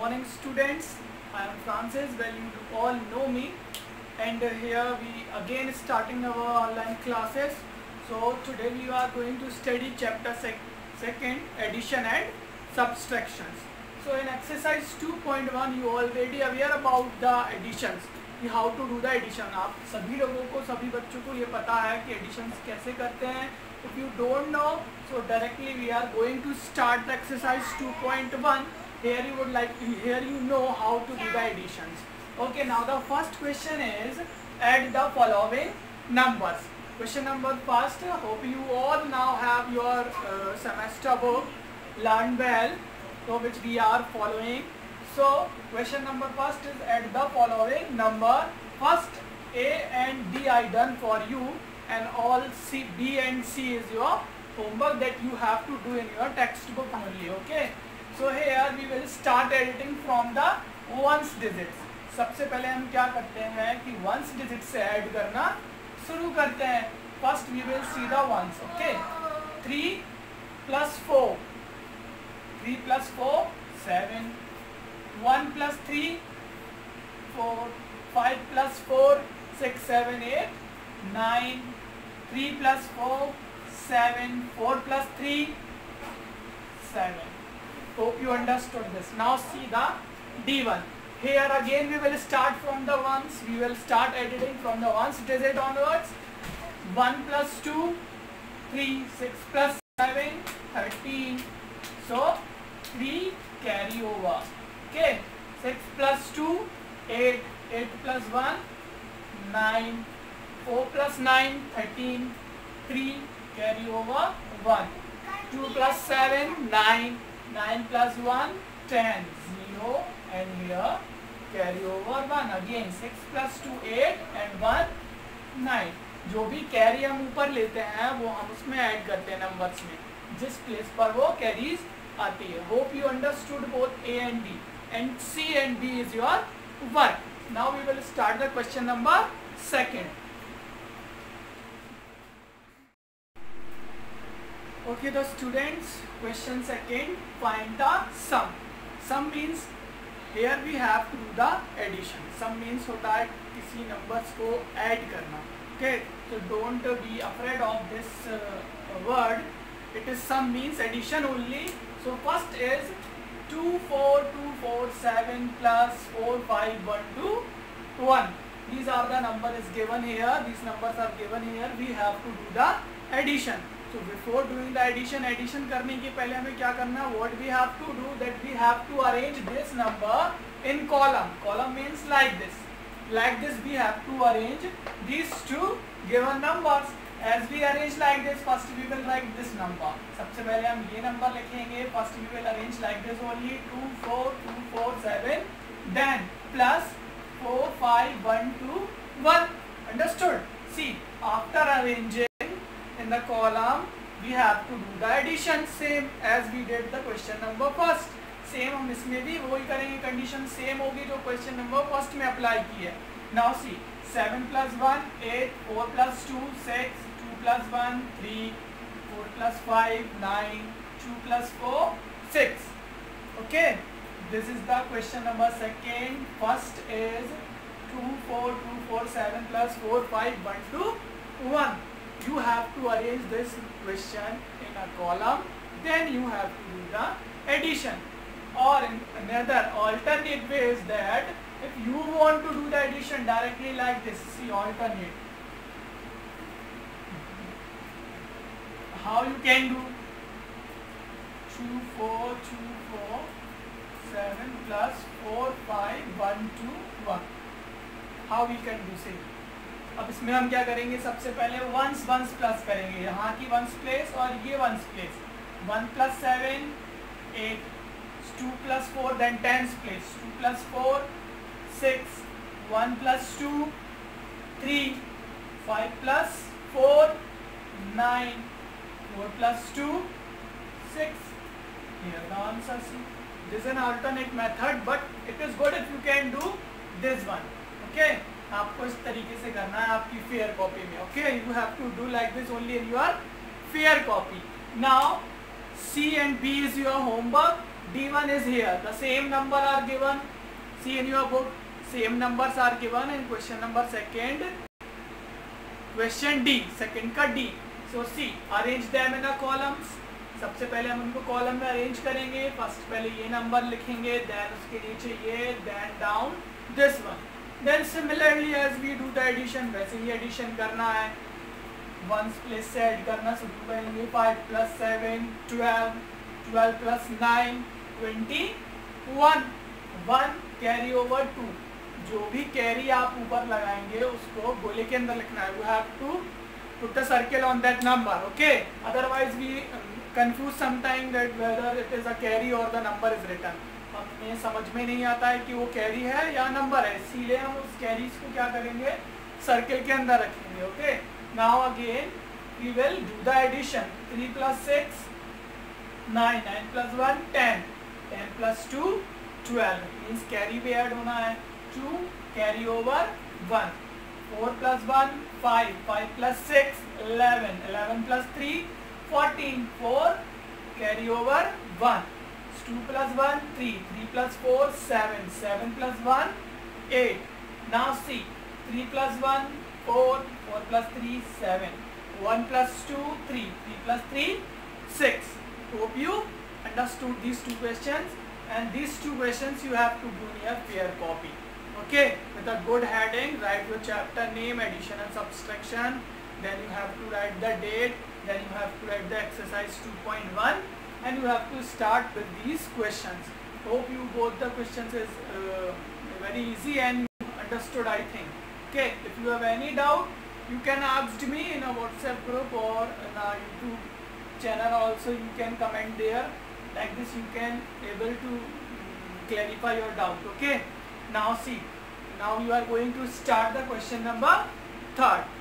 morning students. I am Francis, well you all know me, and here we again starting our online classes. So today we are going to study chapter second, addition and subtractions. So in exercise 2.1 you already aware about the additions, कि how to do the addition. आप सभी लोगों को, सभी बच्चों को ये पता है कि additions कैसे करते हैं. If you don't know, so directly we are going to start the exercise 2.1. Here you know how to do the additions. Okay, now the first question is add the following numbers. Question number first. Hope you all now have your semester book learned well, so which we are following. So question number first is add the following number. First A and D I done for you, and all C, B and C is your homework that you have to do in your textbook only. Okay, so here we will start editing from the ones digits. सबसे पहले हम क्या करते हैं कि ones digit से add करना शुरू करते हैं. First we will see the ones. Okay, 3 plus 4, 3 plus 4, 7. 1 plus 3, 4. 5 plus 4, 6, 7, 8, 9. 3 plus 4, 7. 4 plus 3, 7. Hope you understood this. Now see the D1. Here again we will start from the ones. We will start editing from the ones digit onwards. 1 plus 2, 3. 6 plus 7, 13. So 3 carry over. Okay. 6 plus 2, 8. 8 plus 1, 9. 4 plus 9, 13. 3 carry over 1. 2 plus 7, 9. 9 plus 1, 10. 0 and here carry over 1. Again 6 plus 2, 8 and 1, 9. जो भी carry हम ऊपर लेते हैं वो हम उसमें add करते हैं नंबर्स में, जिस प्लेस पर वो कैरीज आती है. Hope you understood both A and D, and C and D is your work. Now we will start the question number second. Okay, the students, question second, find the sum. Sum means here we have to do the addition. Sum means होता है किसी numbers को add करना. Okay, so don't be afraid of this word. It is sum means addition only. So first is 2, 4, 2, 4, 7 plus 4, 5, 1, 2, 1. These are the number is given here. These numbers are given here. We have to do the addition. So before doing the addition करने के पहले हमें क्या करना? What we have to do, that we have to arrange this number in column. Column means like this. Like this we have to arrange these two given numbers. As we arrange like this, first we will write this number. सबसे पहले हम ये number लिखेंगे. First we will arrange like this only. 2, 4, 2, 4, 7. Then plus 4, 5, 1, 2, 1. Understood? See, after arranging in the column, we have to do the addition same as we did the question number first. Same हम इसमें भी वही करेंगे. Condition same होगी जो question number first में apply की है. Now see, 7 plus 1, 8, 4 plus 2, 6, 2 plus 1, 3, 4 plus 5, 9, 2 plus 4, 6. Okay, this is the question number second. First is 2, 4, 2, 4, 7 plus 4, 5, 1, 2, 1. You have to arrange this question in a column. Then you have to do the addition. Or in another alternate way is that if you want to do the addition directly like this, see alternate. How you can do? 2, 4, 2, 4, 7 plus 4, 5, 1, 2, 1. How we can do say? अब इसमें हम क्या करेंगे? सबसे पहले ones plus करेंगे. यहाँ की वंस प्लेस और ये ones place. 1 plus 7, 8. 2 plus 4, then 10's place. 2 plus 4, 6. 1 plus 2, 3. 5 plus 4, 9. 4 plus 2, 6. Here the answer C. This is an alternate method, but it is good if you can do this one. Okay, आपको इस तरीके से करना है आपकी fair copy में. Okay, you have to do like this only in your fair copy. Now C and B is your homework. D1 is here. The same number are given. See in your book, same numbers are given in question number second. Question D, second का D. So see, arrange them in a columns. सबसे पहले हम उनको column में arrange करेंगे. First पहले ये number लिखेंगे, देन उसके नीचे ये, then down this one. Then similarly as we do the addition, वैसे ही एडिशन करना है. वंस प्लेस से ऐड करना शुरू करेंगे. 5 + 7 12, 12 + 9 21, 1 कैरी ओवर 2. जो भी कैरी आप ऊपर लगाएंगे उसको गोले के अंदर लिखना है. You have to put a circle on that number. Okay, otherwise we confuse sometime that whether it is a carry or the number is written. हमें समझ में नहीं आता है कि वो कैरी है या नंबर है, इसीलिए हम उस कैरीज को क्या करेंगे, सर्कल के अंदर रखेंगे. Okay, now again we will do the addition. 3 + 6 9, 9 + 1 10, 10 + 2 12. Means carry भी ऐड होना है. 2 carry over 1. 4 + 1 5, 5 + 6 11, 11 + 3 14, 4 carry over 1. 2 + 1 3, 3 + 4 7, 7 + 1 8. Now see, 3 + 1 4, 4 + 3 7, 1 + 2 3, 3 + 3 6. Hope you understood these two questions, and these two questions you have to do in your pair copy. Okay, with a good heading, write your chapter name, addition and subtraction. Then you have to write the date. Then you have to write the exercise 2.1, and you have to start with these questions. Hope you both the questions is very easy and you understood, I think. Okay, if you have any doubt, you can ask me in a WhatsApp group or in a YouTube channel also. You can comment there. Like this you can able to clarify your doubt. Okay, now see, now you are going to start the question number 3rd.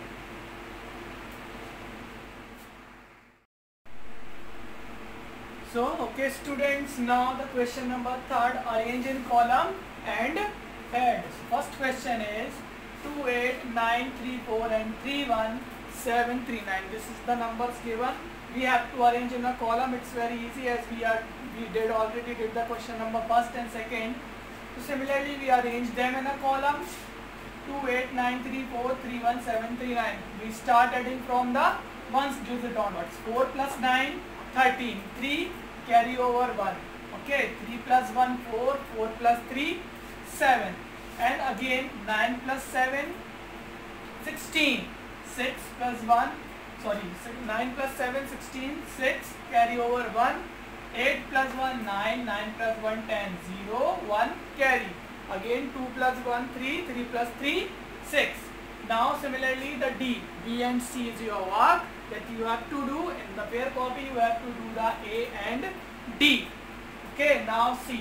So, okay students, now the question number 3rd, arrange in column and add. First question is 2 8 9 3 4 and 3 1 7 3 9. This is the numbers given. We have to arrange in a column. It's very easy as we already did the question number 1st and 2nd. So similarly we arrange them in a column. 2 8 9 3 4 3 1 7 3 9. We start adding from the ones digit onwards. 4 + 9 13, 3 carry over 1. Okay, 3 + 1 4, 4 + 3 7, and again 9 + 7 16, 6 + 1 sorry 9 + 7 16, 6 carry over 1, 8 + 1 9, 9 + 1 10 0 1 carry. Again 2 + 1 3, 3 + 3 6. Now similarly the D, B and C is your work that you have to do in the pair copy. You have to do the A and D. Okay, now see,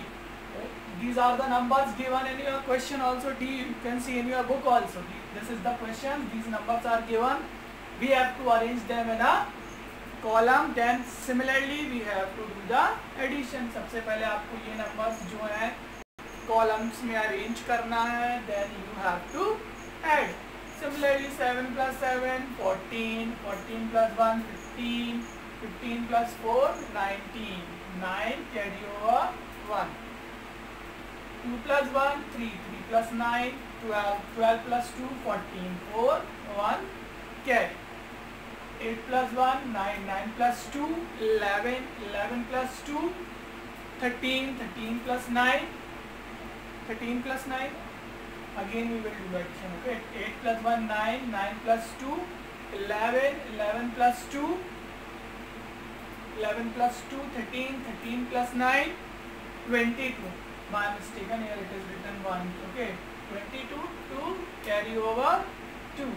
these are the numbers given in your question. Also D you can see in your book also. This is the question, these numbers are given. We have to arrange them in a column. Then similarly we have to do the addition. सबसे पहले आपको ये numbers जो है columns में arrange करना है. Then you have to add. Similarly 7 + 7 14, 14 + 1 15, 15 + 4 19, 9 carry over 1. 2 + 1 3, 3 + 9 12, 12 + 2 14, 4 1 carry. 8 + 1 9, 9 + 2 11, 11 + 2 13, 13 + 9 13 + 9. Again we will do addition. Okay, 8 + 1 9, 9 + 2 11, 11 + 2 11 + 2 13, 13 + 9 22. My mistake, here it is written 1. Okay, 22 2 carry over 2.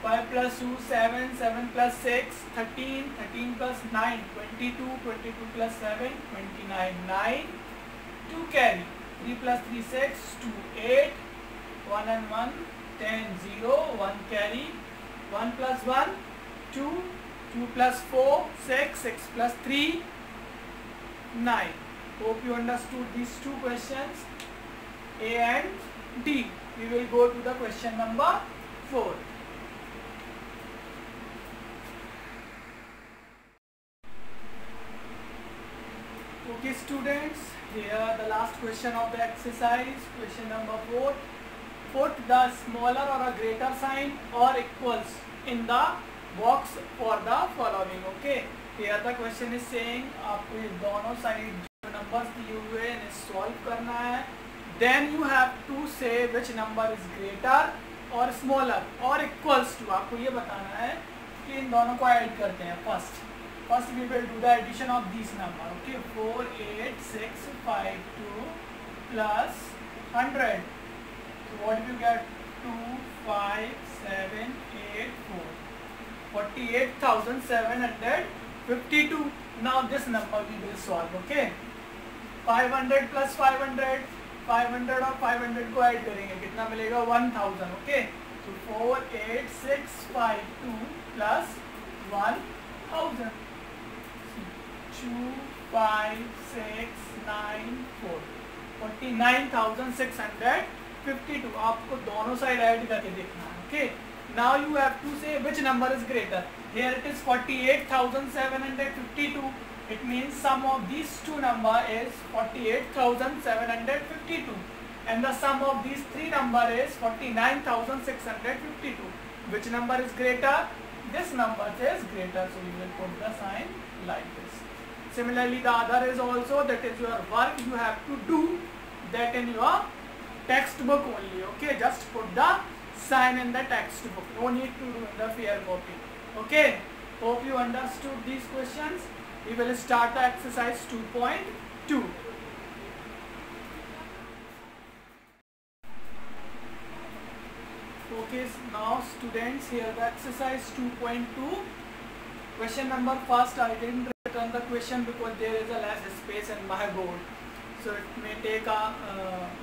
5 + 2 7, 7 + 6 13, 13 + 9 22, 22 + 7 29, 9 2 carry. 3 + 3 6, 2 8, 1 and 1 10 0 1 carry. 1 + 1 2, 2 + 4 6, 6 + 3 9. Hope you understood these two questions, A and D. We will go to the question number 4. Okay students, here the last question of the exercise, question number 4. Put the smaller or a greater sign or equals in the box for the following. Okay, here the question is saying आपको ये दोनों side जो numbers दिए हुए हैं इन्हें solve करना है. Then you have to say which number is greater or smaller or equals to. आपको ये बताना है कि इन दोनों को ऐड करते हैं. First we will do the addition of these number. Okay, 48652 plus 100. So what do you get? 25784. 48,752. Now this number we will solve. Okay, 500 plus 500. 500 और 500 को ऐड करेंगे कितना मिलेगा? 1000. ओके, तो 48652 प्लस 1000. 25694 49,652. आपको दोनों साइड ऐड करके देखना है. Okay, now you have to say which number is greater. Here it is 48,752. It means sum of these two number is 48,752 and the sum of these three number is 49,652. Which number is greater? This number is greater, so you will put the sign like this. Similarly, the other is also, that is your work, you have to do that in your textbook only. Okay, just put the sign in the textbook, no need to do in the fair copy. Okay, hope you understood these questions. We will start the exercise 2.2. Okay, now students, here the exercise 2.2. Question number first, I didn't return the question because there is a less space in my board, so it may take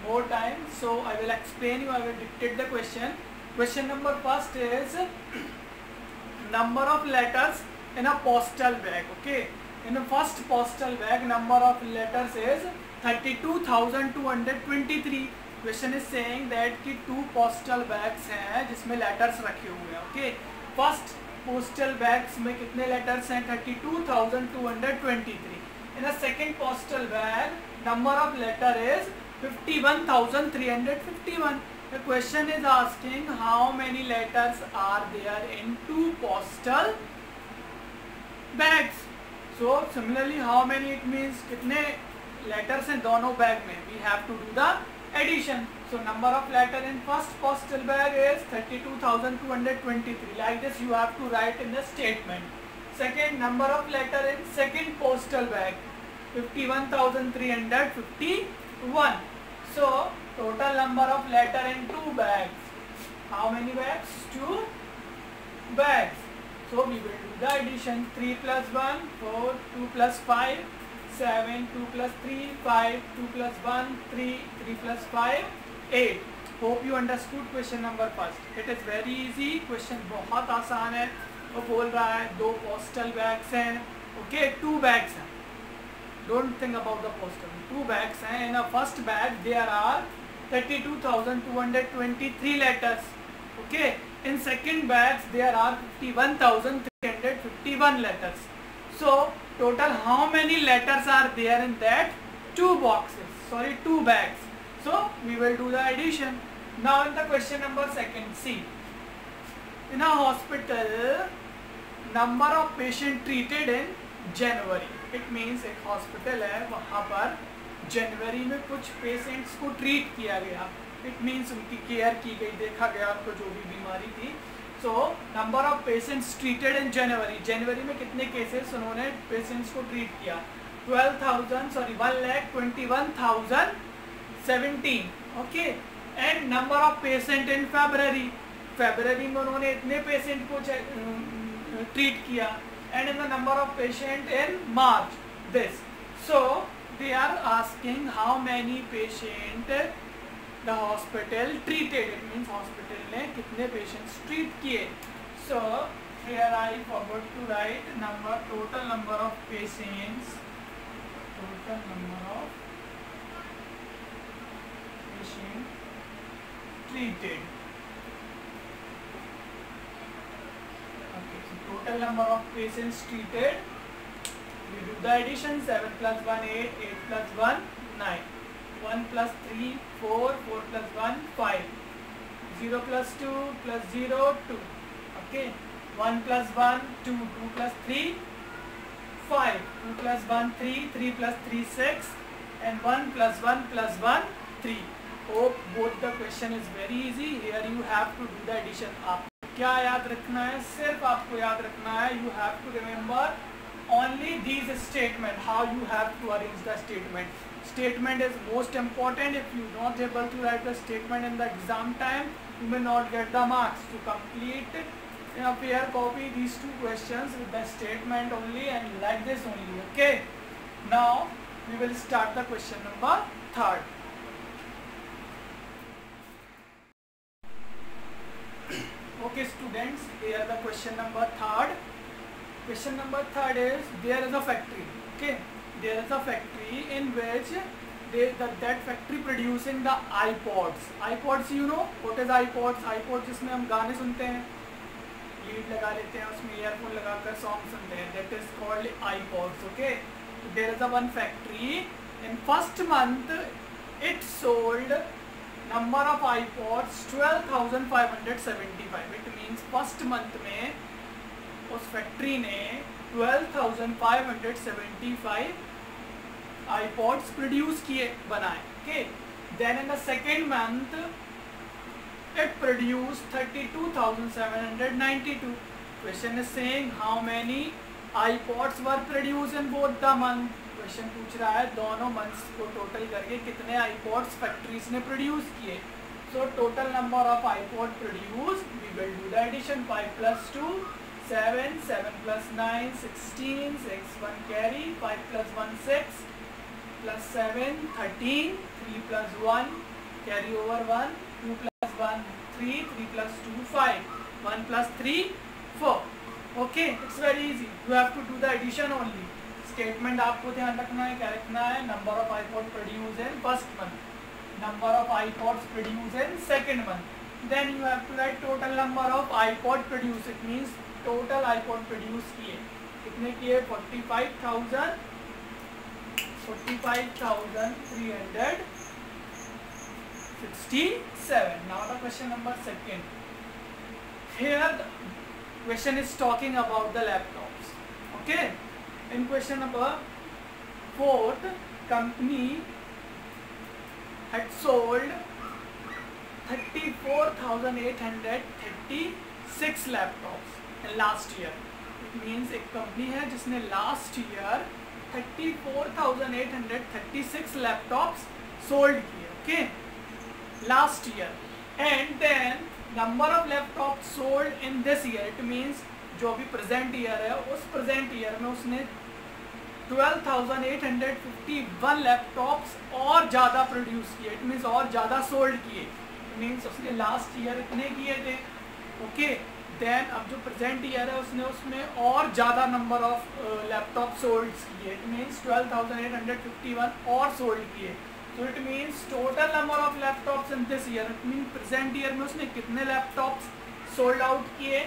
more time. So I will explain you, I will dictate the question. Question number first is number of letters in a postal bag. Okay, in the first postal bag number of letters is 32,223. Question is saying that कि 2 postal bags हैं जिसमें letters रखे हुए हैं. Okay, first postal bags में कितने letters हैं? 32,223. in the second postal bag number of letter is 51,351. the question is asking how many letters are there in 2 postal bags. So similarly, how many, it means कितने letters हैं दोनों bag में. We have to do the addition. So number of letter in first postal bag is 32,223. Like this you have to write in the statement. Second, number of letter in second postal bag 51,351. So total number of letter in 2 bags. How many bags? 2 bags. So we will do the addition. 3 plus 1, 4, 2 plus 5, 7, 2 plus 3, 5, 2 plus 1, 3, 3 plus 5, 8. Hope you understood question number first. It is very easy. Question बहुत आसान है. वो बोल रहा है 2 postal bags हैं. Okay, 2 bags हैं. Don't think about the postal. 2 bags हैं. In a first bag there are 32,223 letters. Okay. In second bags there are 51,351 letters. So total how many letters are there in that 2 boxes? Sorry, 2 bags. So we will do the addition. Now in the question number second, see, in a hospital number of patient treated in January. It means एक hospital है, वहाँ पर जनवरी में कुछ patients को treat किया गया. It means उनकी केयर की गई, देखा गया उनको जो भी बीमारी थी. So number of patients treated in January. जनवरी में कितने केसेस उन्होंने पेशेंट्स को ट्रीट किया? 1,21,017. Okay, and number of patient in February. February में उन्होंने इतने पेशेंट को ट्रीट किया. And in the number of patient in March this. So they are asking how many patient the hospital treated. It means hospital ने कितने patients treat किए. So here I forgot to write total number of patients. Total number of patient treated. Okay, so total number of patients treated We do the addition. 7 plus 1 8, 8 plus 1 9, 1 plus 3 4, 4 plus 1 5, 0 plus 2 plus 0 2. Okay, 1 plus 1 2, 2 plus 3 5, 2 plus 1 3, 3 plus 3 6, and 1 plus 1 plus 1 3. Hope both the question is very easy. Here you have to do the addition. आप क्या याद रखना है? सिर्फ आपको याद रखना है, you have to remember only these statement, how you have to arrange the statement. Statement is most important. If you not able to write the statement in the exam time, you may not get the marks. To complete in a pair copy these two questions with the statement only and like this only. Okay, now we will start the question number 3rd. Okay students, here the question number 3rd. Question number 3rd is, there is a factory. Okay, there is a factory in which that factory producing the iPods. iPods, you know what is iPods? iPods जिसमें हम गाने सुनते हैं, lead लगा लेते हैं, उसमें earphone लगाकर सॉन्ग सुनते हैं. That is called iPods. Okay, there is a one factory. In first month it sold number of iPods 12,575. It means first month में उस फैक्ट्री ने 12,575 iPods प्रोड्यूस किए, बनाए. Okay, then in the second month it produced 32,792. Question is saying how many iPods were produced in both the month. Question पूछ रहा है दोनों months को टोटल करके कितने iPods फैक्ट्रीज ने प्रोड्यूस किए. So total number of iPod produce, we will do the addition. 5 plus 2 7, 7 plus 9 16, 6 1 carry, 5 plus 1 6 plus 7 13, 3 plus 1 carry over 1, 2 plus 1 3, 3 plus 2 5, 1 plus 3 4. Okay, it's very easy. You have to do the addition only. Statement आपको ध्यान रखना है, क्या रखना है? Number of iPod produce in first month, number of iPods produce in second month. Then you have to write total number of iPod produce. It means total iPod produce किए कितने किए? 45,367. Now the question number 2nd. Here the question is talking about the laptops. Okay. In question number 4th, company had sold 34,836 laptops in last year. It means एक company है जिसने last year 34,836 laptops sold किए. Okay, last year. And then number of laptops sold in this year. It means जो अभी present year है, उस present year में उसने 12,851 लैपटॉप्स और ज़्यादा प्रोड्यूस किए. इट मीन्स और ज़्यादा सोल्ड किए. इट मीन्स उसने लास्ट ईयर इतने किए थे. ओके, देन अब जो प्रेजेंट ईयर है उसने उसमें और ज़्यादा नंबर ऑफ लैपटॉप सोल्ड किए. इट मीन्स 12,851 और सोल्ड किए. So it means total number of laptops in this year. It means present year में उसने कितने लैपटॉप्स सोल्ड आउट किए?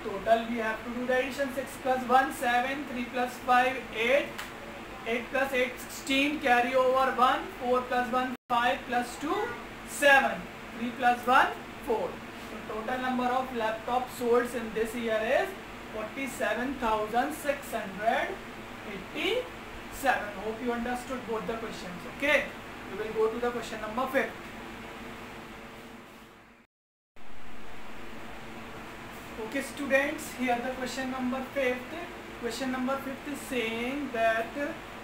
Total we have to do the addition. 6 plus 1 7, 3 plus 5 8, 8 plus 8 16, carry over 1, 4 plus 1 5 plus 2 7, 3 plus 1 4. So total number of laptops sold in this year is 47,687. Hope you understood both the questions. Okay, we will go to the question number 5th. Okay students, here the question number 5th. Question number 5th is saying that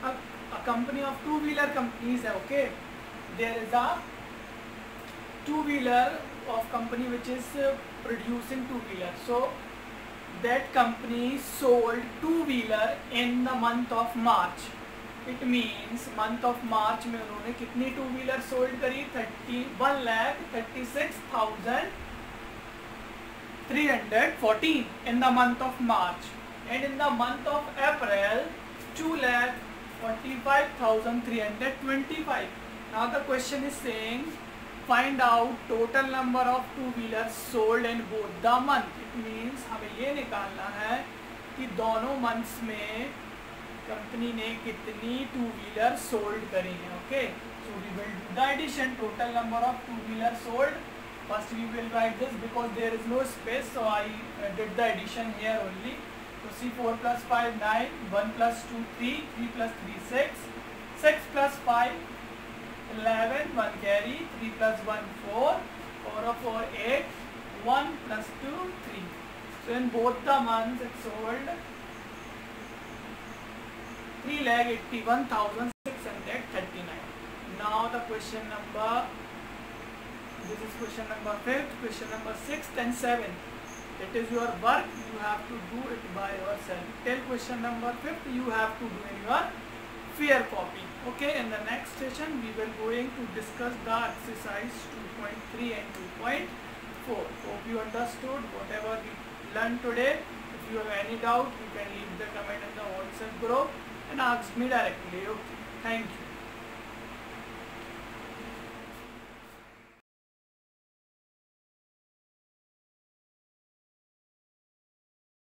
a company of two-wheeler companies hai. Okay, there is a two-wheeler of company which is producing two-wheeler. So that company sold two-wheeler in the month of March. It means month of March में उन्होंने कितनी two-wheeler sold करी? 31,36,314 in the month of March, and in the month of April 2,45,325. Now the question is saying find out total number of two-wheelers sold in both the month. It means हमें ये निकालना है कि दोनों months में company ने कितनी two wheeler sold करी हैं. Okay, so we will do the addition. Total number of two wheeler sold. First we will write this because there is no space, so I did the addition here only. So see, 4 plus 5 9, 1 plus 2 3, 3 plus 3 6, 6 plus 5 11, 1 carry, 3 plus 1 4, 4 of 4 8, 1 plus 2 3. So in both the months it sold 3,81,639. Now the question number, this is question number 5th, question number 6th and 7th. It is your work, you have to do it by yourself. Till question number 5th you have to do in your fair copy. Okay, in the next session we will going to discuss the exercise 2.3 and 2.4. Hope you understood whatever we learned today. If you have any doubt, you can leave the comment in the WhatsApp group and ask me directly. Okay, thank you.